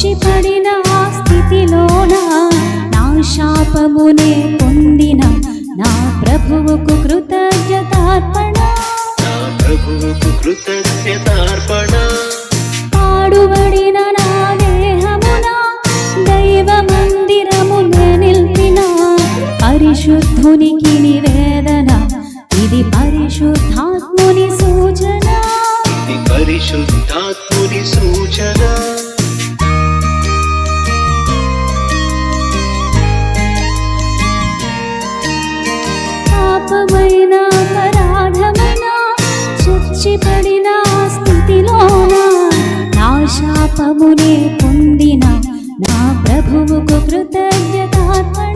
చచ్చిపడిన ఆ స్థితిలోన నా శాపమునే పొందిన నా ప్రభువుకు కృతజ్ఞతార్పణ. పాడుబడిన నా దేహమున దైవ మందిరమున నిల్పిన పరిశుద్ధునికి నివేదన. ఇది పరిశుద్ధాత్ముని సూచన. పరిశుద్ధాత్ముని సూచన. పాపమైన అపరాధమైన చచ్చిపడిన స్థితిలోన నా శాపమునే పొందిన నా ప్రభువుకు కృతజ్ఞతార్పణ.